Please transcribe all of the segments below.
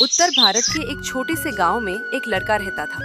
उत्तर भारत के एक छोटे से गांव में एक लड़का रहता था।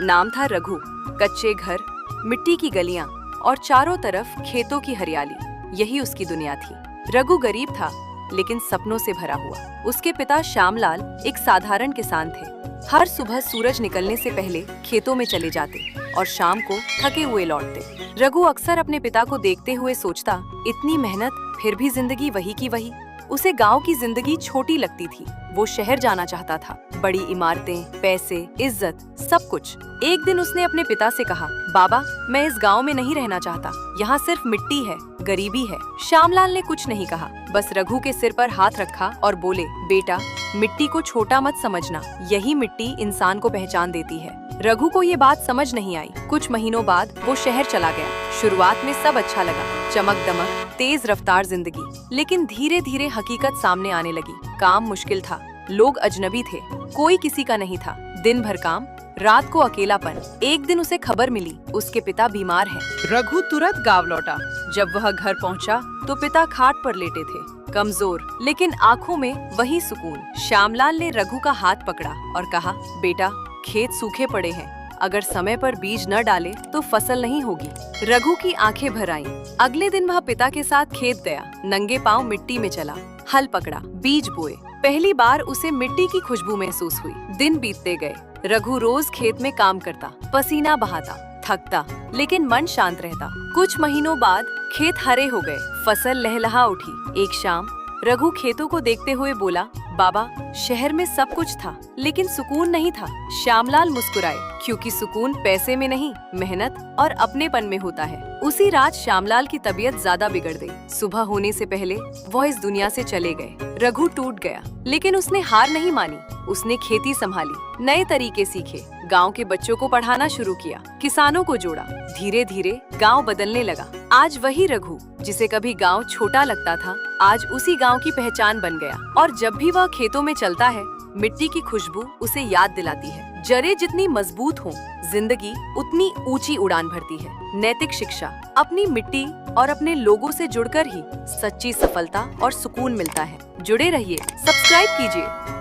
नाम था रघु। कच्चे घर, मिट्टी की गलियां और चारों तरफ खेतों की हरियाली, यही उसकी दुनिया थी। रघु गरीब था, लेकिन सपनों से भरा हुआ। उसके पिता श्यामलाल एक साधारण किसान थे। हर सुबह सूरज निकलने से पहले खेतों में चले जाते और शाम को थके हुए लौटते। रघु अक्सर अपने पिता को देखते हुए सोचता, इतनी मेहनत फिर भी जिंदगी वही की वही। उसे गांव की जिंदगी छोटी लगती थी। वो शहर जाना चाहता था। बड़ी इमारतें, पैसे, इज्जत, सब कुछ। एक दिन उसने अपने पिता से कहा, बाबा, मैं इस गांव में नहीं रहना चाहता। यहाँ सिर्फ मिट्टी है, गरीबी है। श्यामलाल ने कुछ नहीं कहा, बस रघु के सिर पर हाथ रखा और बोले, बेटा, मिट्टी को छोटा मत समझना। यही मिट्टी इंसान को पहचान देती है। रघु को ये बात समझ नहीं आई। कुछ महीनों बाद वो शहर चला गया। शुरुआत में सब अच्छा लगा, चमक दमक, तेज रफ्तार जिंदगी। लेकिन धीरे धीरे हकीकत सामने आने लगी। काम मुश्किल था, लोग अजनबी थे, कोई किसी का नहीं था। दिन भर काम, रात को अकेलापन। एक दिन उसे खबर मिली, उसके पिता बीमार हैं। रघु तुरंत गांव लौटा। जब वह घर पहुंचा तो पिता खाट पर लेटे थे, कमजोर, लेकिन आंखों में वही सुकून। श्यामलाल ने रघु का हाथ पकड़ा और कहा, बेटा, खेत सूखे पड़े हैं, अगर समय पर बीज न डाले तो फसल नहीं होगी। रघु की आंखें भर आईं। अगले दिन वह पिता के साथ खेत गया, नंगे पांव मिट्टी में चला, हल पकड़ा, बीज बोए। पहली बार उसे मिट्टी की खुशबू महसूस हुई। दिन बीतते गए। रघु रोज खेत में काम करता, पसीना बहाता, थकता, लेकिन मन शांत रहता। कुछ महीनों बाद खेत हरे हो गए, फसल लहलहा उठी। एक शाम रघु खेतों को देखते हुए बोला, बाबा, शहर में सब कुछ था, लेकिन सुकून नहीं था। श्यामलाल मुस्कुराए, क्योंकि सुकून पैसे में नहीं, मेहनत और अपनेपन में होता है। उसी रात श्यामलाल की तबीयत ज्यादा बिगड़ गई। सुबह होने से पहले वह इस दुनिया से चले गए। रघु टूट गया, लेकिन उसने हार नहीं मानी। उसने खेती संभाली, नए तरीके सीखे, गांव के बच्चों को पढ़ाना शुरू किया, किसानों को जोड़ा। धीरे धीरे गांव बदलने लगा। आज वही रघु, जिसे कभी गांव छोटा लगता था, आज उसी गांव की पहचान बन गया। और जब भी वह खेतों में चलता है, मिट्टी की खुशबू उसे याद दिलाती है, जड़ें जितनी मजबूत हों, जिंदगी उतनी ऊंची उड़ान भरती है। नैतिक शिक्षा, अपनी मिट्टी और अपने लोगों से जुड़कर ही सच्ची सफलता और सुकून मिलता है। जुड़े रहिए, सब्सक्राइब कीजिए।